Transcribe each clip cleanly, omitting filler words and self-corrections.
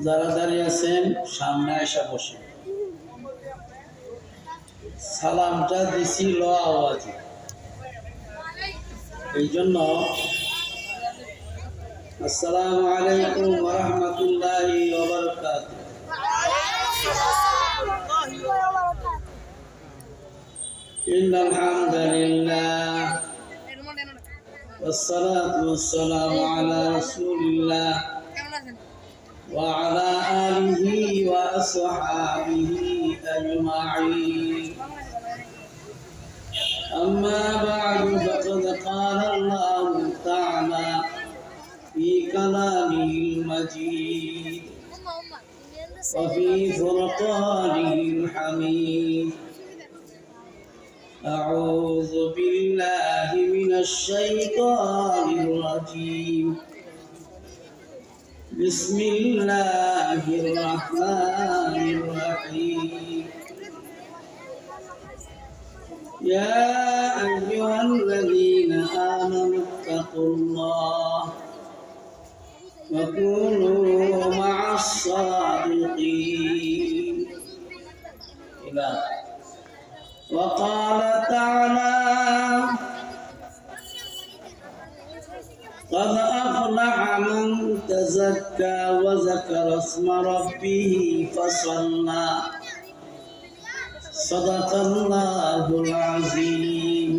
যারা দাঁড়িয়ে আছেন সামনে এসে বসে সালামটা দিছি ল আওয়াজে, এই জন্য আসসালামু আলাইকুম ওয়া রাহমাতুল্লাহি ওয়া বারাকাতুহু। ইন্নাল হামদালিল্লাহ والصلاة والسلام على رسول الله وعلى آله وأصحابه أجمعين. أما بعد فقد قال الله تعالى في كلامه المجيد وفي فرقانه الحميد: أعوذ بالله من الشيطان الرجيم. بسم الله الرحمن الرحيم. يا أيها الذين آمنوا اتقوا الله وكونوا مع الصادقين. وقال تعالى: قد أفلح من تزكى وذكر اسم ربه فصلى. صدق الله العظيم.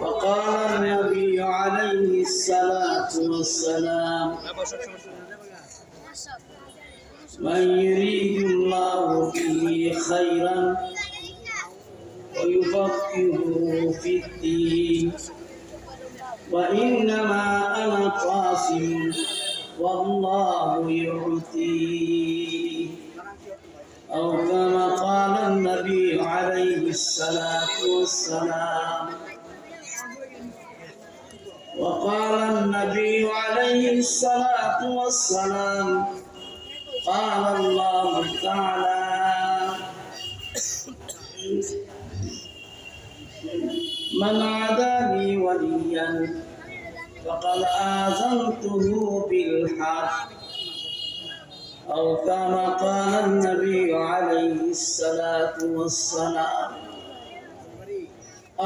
وقال النبي عليه الصلاة والسلام: من يريد الله به خيرا ويفقهه في الدين. وإنما أنا قاسم والله يعطي، أو كما قال النبي عليه الصلاة والسلام. وقال النبي عليه الصلاة والسلام: قال الله تعالى: من عادى لي وليا فقد آذنته بالحرب، أو كما قال النبي عليه الصلاة والسلام.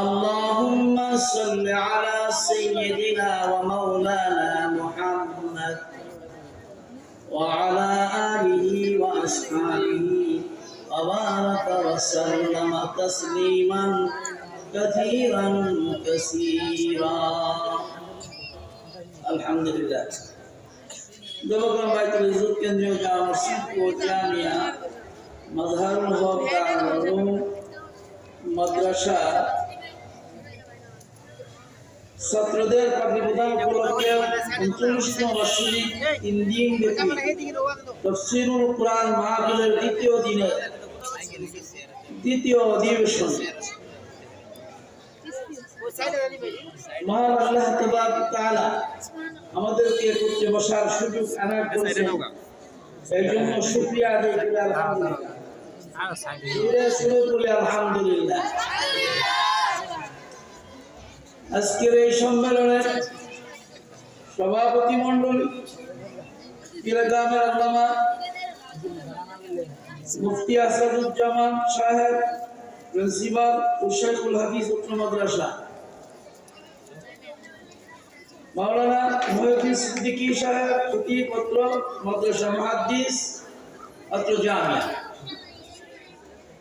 اللهم صل على سيدنا ومولانا محمد وعلى آله وأصحابه وبارك وسلم تسليما كثيرا كثيرا. الحمد لله. দেবগ্রাম বাইতুল ইজ্জত কেন্দ্রীয় জামে মসজিদ ও জামিয়া মাজহারুল হক দারুল উলুম মাদ্রাসা ছাত্রদের পাঠ্যক্রম উপলক্ষে 39তম বার্ষিক 3 দিন ব্যাপী তাফসীরুল কুরআন মাহফিলের দ্বিতীয় দিনে দ্বিতীয় অধিবেশন মহান আল্লাহ তাবারক তাআলা আমাদেরকে একত্রে বসার সুযোগ আনা করেছেন, এই জন্য শুকরিয়া আদায় করি আলহামদুলিল্লাহ। আজকের এই সম্মেলনের সভাপতি মণ্ডলী কিলাগ্রামের আল্লামা মুফতি আসাদুজ্জামান সাহেব, প্রিন্সিপাল শাইখুল হাদিস উচ্চ মাদ্রাসা, মাওলানা মুহিউদ্দিন সিদ্দিকী সাহেব, খতিব অত্র মাদ্রাসা মুহাদ্দিস অত্র জামিয়া।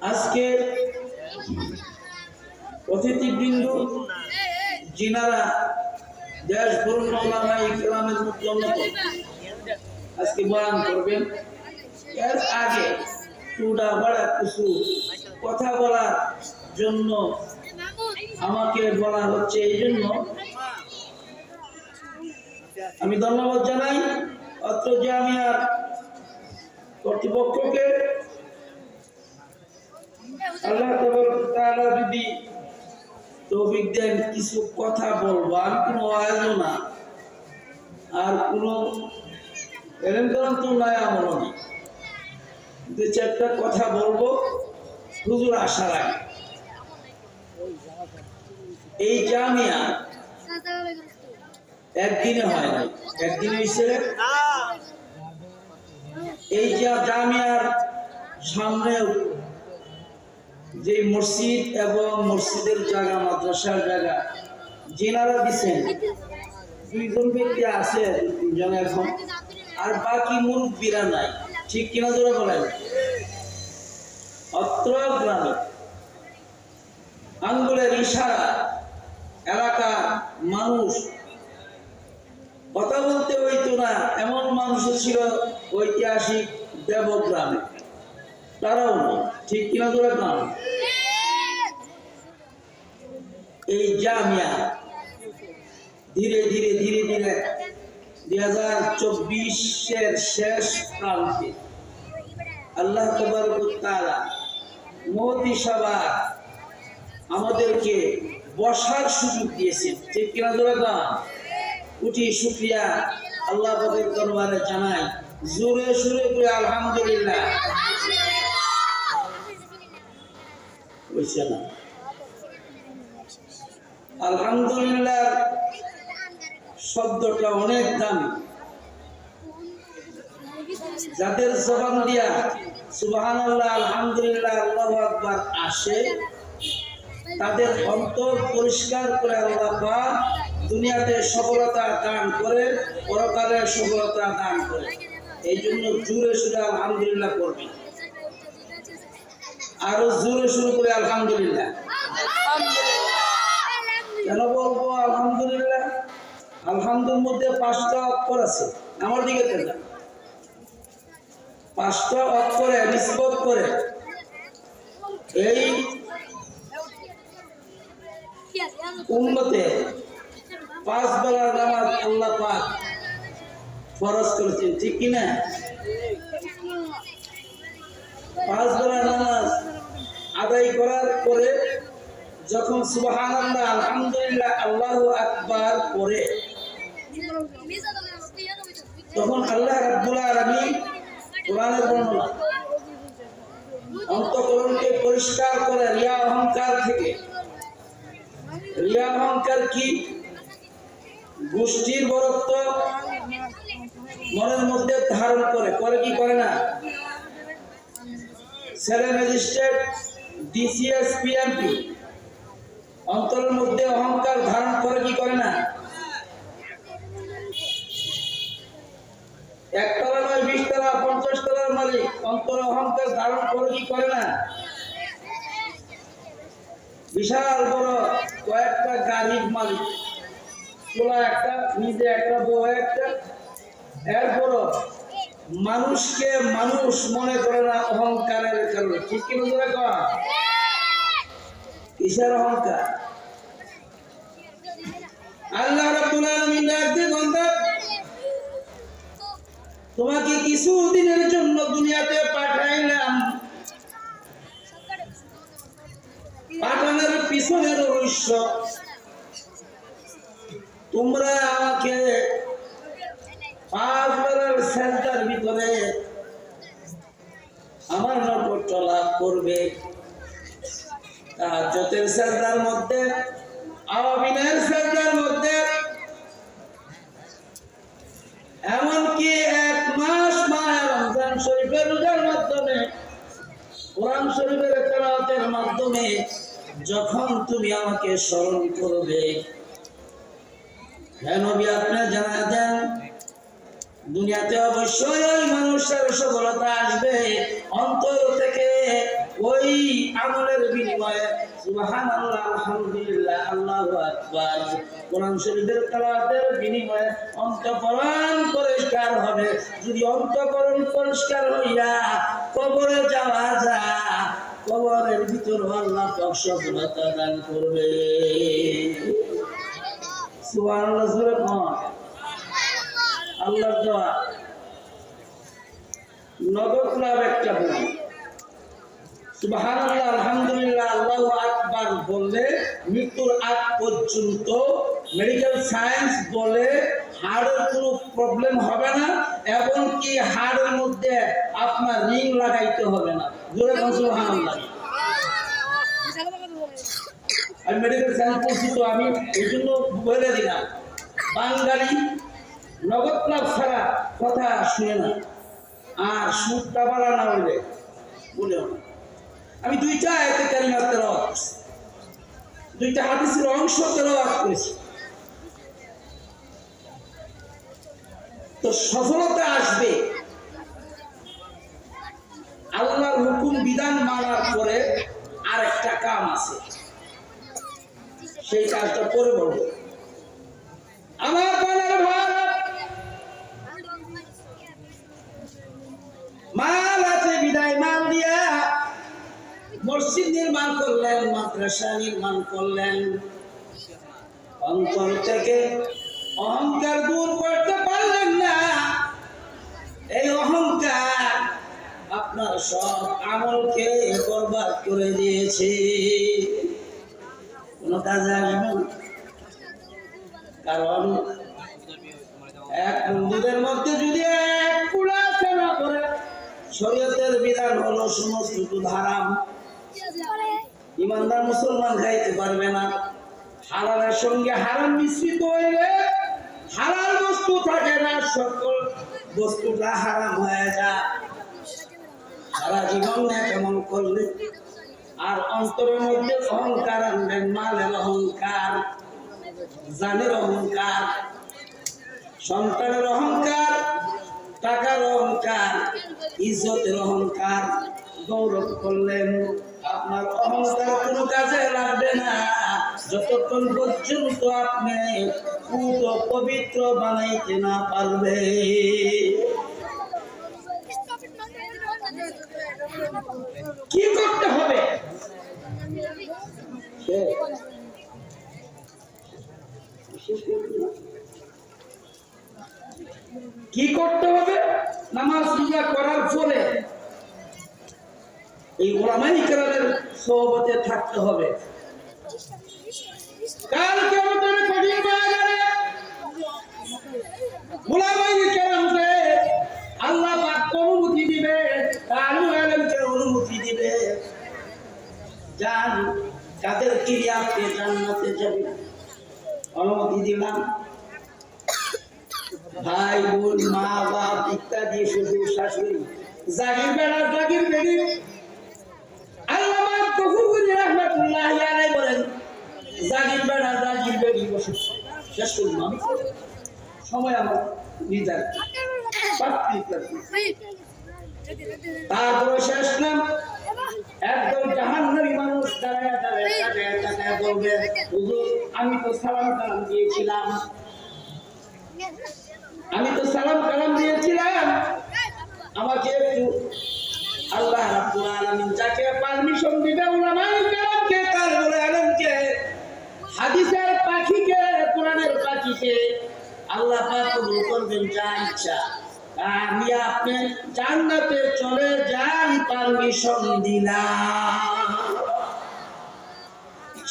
আজকে অতিথিবৃন্দ যিনারা দেশ বরুণ ওলামায়ে কেরামের মধ্যে অন্যতম আজকে বয়ান করবেন, এর আগে টুডা বড়া কিছু কথা বলার জন্য আমাকে বলা হচ্ছে, এই জন্য আমি ধন্যবাদ জানাই অত্র জামিয়ার কর্তৃপক্ষকে। আল্লাহ তাআলা যদি তৌফিক দেন কিছু কথা বলবো, আর কোনো আয়োজন না, আর কোনো এরকম তো নয়, আমল নেই, দু চারটা কথা বলবো, হুজুর আসার আগে এই জামিয়া একদিনে হয় নাই, একদিনে হয়েছে। এই যে জামিয়ার সামনে যে মসজিদ এবং মসজিদের জায়গা, মাদ্রাসার জায়গা যেনারা দিচ্ছেন, দুইজন ব্যক্তি আছে, দুজন এখন, আর বাকি মুরব্বীরা নাই। ঠিক কিনা জোরে বলেন? অত্র গ্রামে আঙ্গুলের ইশারা এলাকার মানুষ কথা বলতে হইতো না এমন মানুষ ছিল ঐতিহাসিক দেবগ্রামে, তারাও নেই। ঠিক কিনা জোরে গ্রাম? এই জামিয়া ধীরে ধীরে ধীরে ধীরে 2024-এর শেষ প্রান্তে আল্লাহ তাবারক ওয়া তাআলা মোদি সভা আমাদেরকে বসার সুযোগ দিয়েছেন। ঠিক কিনা জোরে গান? উঠি শুকরিয়া আল্লাহ পাকের দরবারে জানাই, জোরে সুরে করে আলহামদুলিল্লাহ। বুঝছে না? আলহামদুলিল্লাহ শব্দটা অনেক দামি। যাদের জবান দিয়া সুবহানাল্লাহ, আলহামদুলিল্লাহ, আল্লাহু আকবার আসে, তাদের অন্তর পরিষ্কার করে আল্লাহ পাক দুনিয়াতে সফলতা দান করে, পরকালে সফলতা দান করে। এই জন্য জোরে সুরে আলহামদুলিল্লাহ করবেন। আরো জোরে শুরু করে আলহামদুলিল্লাহ। কেন বলবো আলহামদুলিল্লাহ? আলহামদুর মধ্যে 5টা অক্ষর আছে। আমার দিকে দেখা, 5টা অক্ষরে নিসবত করে এই উম্মতে 5 বেলার নামাজ আল্লাহ পাক ফরজ করেছেন। ঠিক কিনা? 5 বেলার নামাজ আদায় করার পরে যখন সুবহানাল্লাহ, আলহামদুলিল্লাহ, আল্লাহু আকবার পড়ে, তখন আল্লাহ রাব্বুল আলামিন কোরআনের বর্ণনা অন্তঃকরণকে পরিষ্কার করে রিয়া অহংকার থেকে। রিয়া অহংকার কি? গোষ্ঠীর বরত্ব মনের মধ্যে ধারণ করে, করে কি করে না? ছেলে ম্যাজিস্ট্রেট, ডিসিএস, পিএমপি অন্তরের মধ্যে অহংকার ধারণ করে কি করে না? একতলা নয়, 20 তলা, 50 তলার মালিক অন্তরে অহংকার ধারণ করে কি করে না? বিশাল বড় কয়েকটা গাড়ির মালিক, তোলা একটা, নিজে একটা, বউ একটা, এরপর মানুষকে মানুষ মনে করে না অহংকারের কারণে। ঠিক কি বুঝতে পারো? কিসের অহংকার? আল্লাহ রাব্বুল আলামিন ডাকতে বান্দা, তোমাকে কিছুদিনের জন্য দুনিয়াতে পাঠাইলাম, পাঠানোর পিছনের রহস্য তোমরা আমাকে 5 বেলার সেজদার ভিতরে আমার নৈকট্য লাভ করবে। তাহাজ্জুদের সেজদার মধ্যে, আওয়াবিনের সেজদার মধ্যে, এমনকি 1 মাস মাহে রমজান শরীফের রোজার মাধ্যমে, কোরআন শরীফের তেলাওয়াতের মাধ্যমে যখন তুমি আমাকে স্মরণ করবে, হে নবী আপনি জানা দেন দুনিয়াতে অবশ্যই ওই মানুষের সফলতা আসবে অন্তর থেকে ওই আমলের বিনিময়ে। সুবহানাল্লাহ, আলহামদুলিল্লাহ, আল্লাহু আকবার। কোরআন শরীফের তেলাওয়াতের বিনিময়ে অন্তঃকরণ পরিষ্কার হবে। যদি অন্তঃকরণ পরিষ্কার হইয়া কবরে যাওয়া যায়, কবরের ভিতর আল্লাহ পাক সফলতা দান করবে। সুবহানাল্লাহ, সুবহানাল্লাহ। আল্লাহর দোয়া নগদ লাভ একটা বলি, সুবহানাল্লাহ, আলহামদুলিল্লাহ, আল্লাহু আকবার বললে মৃত্যুর আগ পর্যন্ত মেডিকেল সায়েন্স বলে হাড়ের কোনো প্রবলেম হবে না, এমনকি হাড়ের মধ্যে আপনার রিং লাগাইতে হবে না। জোরে বলুন সুবহানাল্লাহ। আমি মেডিকেল সায়েন্স পড়ছি তো আমি এই জন্য বলে দিলাম, বাঙালি নগদ লাভ ছাড়া কথা শুনে না, আর সুরটা বাড়া না হইলে বলেও না। আমি দুইটা আয়াতে কারিমা তেলাওয়াত করছি, দুইটা হাদিসের অংশ তেলাওয়াত করেছি। তো সফলতা আসবে আল্লাহর হুকুম বিধান মানার পরে। আর একটা কাম আছে, সেই কাজটা পরে বলবো। আমার বলার ভাড়া মাল আছে বিদায় মাল দিয়া মসজিদ নির্মাণ করলেন, মাদ্রাসা নির্মাণ করলেন। অন্তর থেকে অহংকার দূর করতে পারলেন না। এই অহংকার আপনার সব আমলকে বরবাদ করে দিয়েছে, কোনো কাজে আসবে না। কারণ এক বন্ধুদের মধ্যে যদি এক কুলা না করে, শরীয়তের বিধান হলো সমস্ত দুধ হারাম, ইমানদার মুসলমান খাইতে পারবে না। হালালের সঙ্গে হারাম মিশ্রিত হইলে হালাল বস্তু থাকে না, সকল বস্তুটা হারাম হয়ে যায়। সারা জীবন কেমন করলে আর অন্তরের মধ্যে অহংকার আনবেন, মালের অহংকার, জানের অহংকার, সন্তানের অহংকার, টাকার অহংকার, ইজ্জতের অহংকার, গৌরব করলেন। আপনার অহংকার কোনো কাজে লাগবে না যতক্ষণ পর্যন্ত আপনি পুত পবিত্র বানাইতে না পারবে। কি করতে হবে? কি করতে হবে? নামাজ রোজা করার পরে এই উলামায়ে কেরামের সোহবতে থাকতে হবে। কাল কিয়ামতের কঠিন ময়দানে উলামায়ে কেরামকে আল্লাহ পাক অনুমতি দিবে, তালিম ইলমকে অনুমতি দিবে। যান, কাদের কি আপনি জান্নাতে যাবেন, অনুমতি দিলাম। ভাই বোন মা বাপ ইত্যাদি শ্বশুর শাশুড়ি জাগির বেড়া জাগির বেড়ি। আল্লামা গফুরুল রাহমাতুল্লাহি আলাইহি বলেন, জাগির বেড়া জাগির বেড়ি বসে শেষ করলাম আমি, সময় আমার নিদার তারপরে শেষ নাম একদম জাহান্নামী মানুষ দাঁড়ায় দাঁড়ায় বলবে, হুজুর আমি তো সালাম কালাম দিয়েছিলাম, আমাকে একটু আল্লাহ রাব্বুল আলামিন যাকে পারমিশন দিবে উলামায়ে কেরামকে, তালিবুল ইলমকে, হাদিসের পাখিকে, কোরআনের পাখিকে আল্লাহ পাক কবুল করবেন যা ইচ্ছা। আমি আপনি জান্নাতে চলে যান, পারমিশন দিলাম।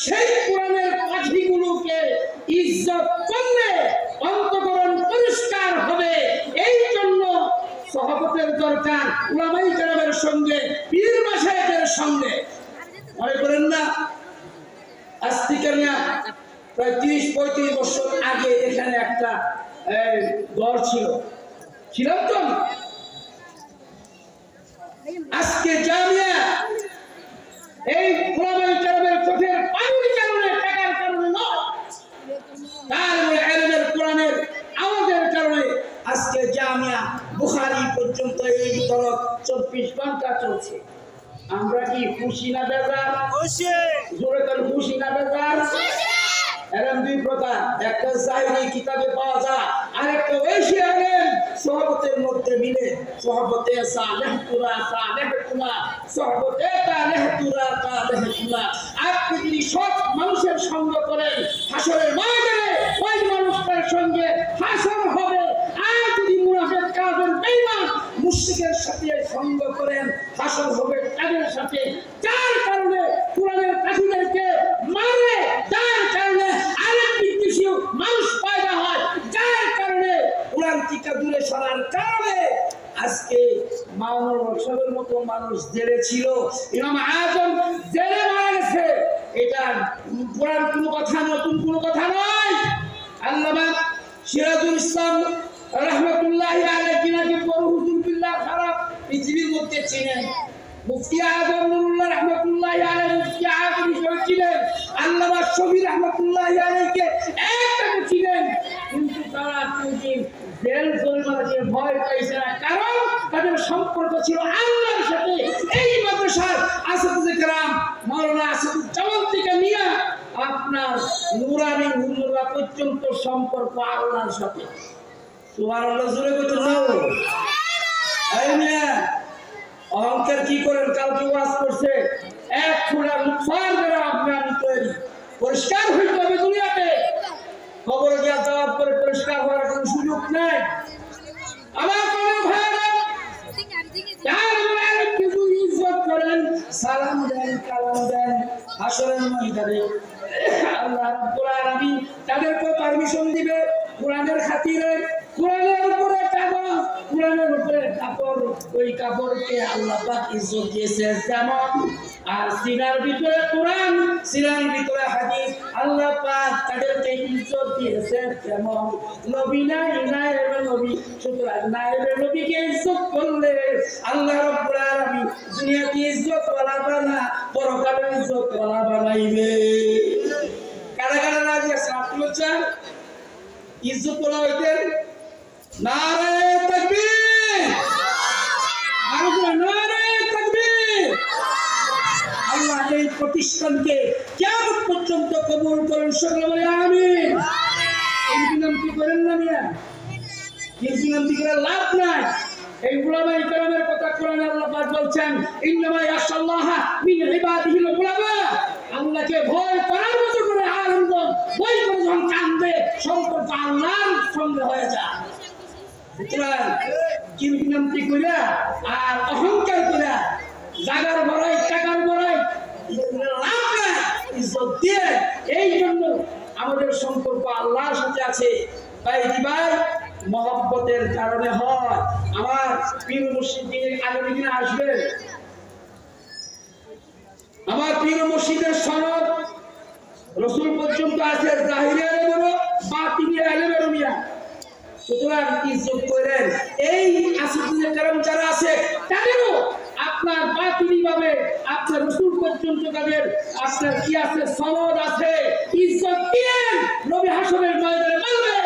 সেই কোরআনের পাখিগুলোকে ইজ্জত করলে অন্তঃকরণ পরিষ্কার হবে। এই জন্য সহবতের দরকার উলামায়ে কেরামের সঙ্গে, পীর মাশায়েখের সঙ্গে। মনে করেন না, আজ থেকে প্রায় 30-35 বছর আগে এখানে একটা ঘর ছিলাম তো আমি। আজকে জামিয়া এই উলামায়ে কেরামের চোখের পানির কারণে, টাকার কারণে নয়, তালিবুল ইলমের কোরআনের আমাদের কারণে আজকে জামিয়া বুখারী পর্যন্ত এই তরফ 24 ঘন্টা চলছে। আমরা কি খুশি না বেজার? খুশি। জোরে করে খুশি না বেজার? এরকম দুই প্রকার, একটা জাহিরি কিতাবে পাওয়া যায়, আরেকটা ঐশী আলেম সহবতের মধ্যে মিলে, সহবতে সালেহতুরা সালেহতুরা, সহবতে তালেহতুরা তালেহতুরা। আপনি যদি সৎ মানুষের সঙ্গ করেন, হাসরের ময়দানে ওই মানুষটার সঙ্গে হাসর হবে। আর যদি মুনাফিক কাফের বেঈমান মুশরিকের সাথে সঙ্গ করেন, হাসর হবে তাদের সাথে। যার কারণে কোরআনের পাখিদেরকে মারে, যার কারণে আরেক বিদ্বেষী মানুষ পয়দা হয়, যার কারণে কোরআন থেকে দূরে সরার কারণে আজকে মামুনুল হক সাহেবের মতো মানুষ জেলে ছিল, ইমাম আজম জেলে মারা গেছে। এটা পুরান কোনো কথা, নতুন কোনো কথা নয়। আল্লামা সিরাজুল ইসলাম রহমতুল্লাহি আলাইহি নাকি বড় হুজুর বিল্লাহ খারাপ পৃথিবীর মধ্যে ছিলেন। মুফতি আজম নুরুল্লাহ রহমতুল্লাহি আলাইহি মুফতি আজম হিসেবে ছিলেন। আল্লামা শফি রহমতুল্লাহি আলাইহিকে একটাকে ছিলেন, কিন্তু তারা কোনদিন জেল জরিমানাকে ভয় পাইছে না, কারণ তাদের সম্পর্ক ছিল আল্লাহর সাথে। এই মাদ্রাসার আসিফে কেরাম মাওলানা আসিফুজ্জামান থেকে নিয়ে আপনার নুরানি হুজুররা পর্যন্ত সম্পর্ক আল্লাহর সাথে। সুবহানাল্লাহ, জোরে কইতে দাও। এই মিয়া অহংকার কি করেন? কালকে ওয়াজ করছে এক ফুলা মুফার করে আপনার তৈরি পরিষ্কার হইতে হবে দুনিয়াতে। খবরে গিয়া জবাব করে পরিষ্কার হওয়ার কোনো সুযোগ নাই। আমার কোনো ভাইরা যার কিছু ইজ্জত করেন, সালাম দেন, কালাম দেন, হাসরের ময়দানে আল্লাহ রাব্বুল আলামিন তাদেরকে পারমিশন দিবে কোরআনের খাতিরে। কোরআনের উপরে কাগজ, কোরআনের উপরে কাপড়, ওই কাপড়কে আল্লাহ পাক ইজ্জত দিয়েছে যেমন, আর সিনার ভিতরে কোরআন, সিনার ভিতরে হাদিস, আল্লাহ পাক তাদেরকে ইজ্জত দিয়েছে যেমন। নবী নাই, নায়েবে নবী, সুতরাং নায়েবে নবীকে ইজ্জত করলে আল্লাহ রাব্বুল আলামিন দুনিয়াতে ইজ্জত ওয়ালা বানা, পরকালে ইজ্জত ওয়ালা বানাইবে। কারা কারা রাজি আছেন? আপনারা চান ইজ্জত ওয়ালা হইতেন? নারে তাকবীর, নারে তাকবীর। আল্লাহ এই প্রতিষ্ঠানকে কিয়ামত পর্যন্ত কবুল করেন, সকলে বলে আমিন। ইনকিলাম কি করেন না মিয়া? ইনকিলাম কি করে লাভ নাই। এই উলামায়ে কেরামের কথা কোরআনে আল্লাহ পাক বলছেন, ইন্নামা ইয়াশাল্লাহা মিন ইবাদিহিল উলামা। আল্লাহকে ভয় করার মতো করে আলেমগণ ভয় করে যখন কাঁদবে, সম্পর্ক আল্লাহর সঙ্গে হয়ে যায়। সুতরাং কিংবদন্তি কইরা আর অহংকার কইরা জাগার বড়াই, টাকার বড়াই লাভ নাই, ইজ্জত দিয়ে। এই জন্য আমাদের সম্পর্ক আল্লাহর সাথে আছে। তাই ভাই মহব্বতের কারণে হয়। আমার পীর মুর্শিদ আগামী দিনে আসবেন। আমার পীর মুর্শিদের সনদ রসুল পর্যন্ত আছে, জাহিরি আলেমেরও বাতিনি আলেমেরও মিয়া। সুতরাং ইজ্জত করেন। এই আসিফে কেরাম যারা আছে তাদেরও আপনার বাতিনি ভাবে আপনার রসুল পর্যন্ত তাদের আপনার কি আছে, সনদ আছে। ইজ্জত দিয়েন, নবী হাসরের ময়দানে বলবে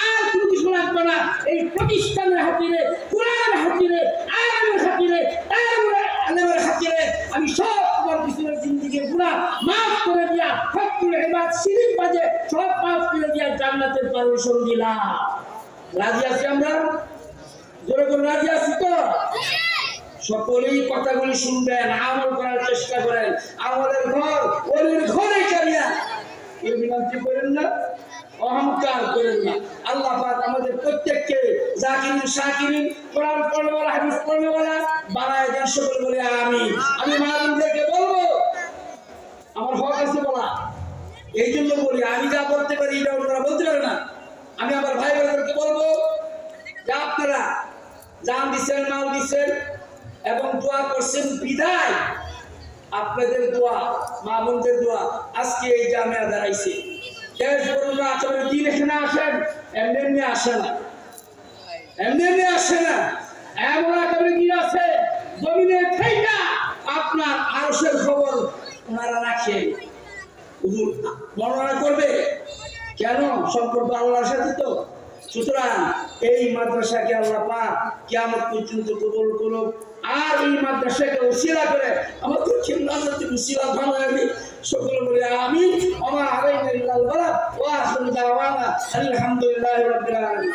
আর কোনো কিছু লাগবে না। এই প্রতিষ্ঠানের খাতিরে, কোরআনের খাতিরে, আলেমের খাতিরে, আলেমের খাতিরে আমি সব তোমার পিছনের জিন্দেগির গুনাহ মাফ করে দিয়া, হকুল ইবাদ শিরিক বাজে সব মাফ করে দিয়া জান্নাতের পারমিশন দিলাম। রাজি আছি আমরা? জোরে করে রাজি আছি তো? সকলেই কথাগুলি শুনবেন, আমল করার চেষ্টা করেন। আমলের ঘর ওলির ঘরে কারিয়া এই বিনতি করেন না, অহংকার করেন না। আল্লাহ পাক আমাদের প্রত্যেককে জাকিরিন শাকিরিন, কোরআন পড়নেওয়ালা, হাদিস পড়নেওয়ালা বানায় দেন, সকলে বলে আমিন। আমি মালিকদেরকে বলবো, আমার হক আছে বলা, এই জন্য বলি আমি যা বলতে পারি এটা ওনারা বলতে পারে না। আমি আমার ভাই বোনদেরকে বলবো যে আপনারা জান দিচ্ছেন, মাল দিচ্ছেন এবং দোয়া করছেন, বিদায় আপনাদের দোয়া, মা বোনদের দোয়া আজকে এই জামিয়া দাঁড়াইছে। শেষ পর্যন্ত আচরণের দিন এখানে আসেন, এমনি এমনি আসে না, এমনি এমনি আসে না। এমন আচরণের দিন আছে জমিনে থেকে আপনার আরশের খবর ওনারা রাখেন, বর্ণনা করবে কেন? সম্পর্ক আল্লাহর সাথে তো। সুতরাং এই মাদ্রাসাকে আল্লাহ পাক কিয়ামত পর্যন্ত কবুল করুক। আর এই মাদ্রাসাকে উসিলা করে আমাদের খিলাফতে উসিলা বানাবে, সকলে বলে আমিন। ওয়া আলাইনা ইল্লাল বালাগ ওয়া আখিরু দাওয়ানা আলহামদুলিল্লাহি রাব্বিল আলামিন।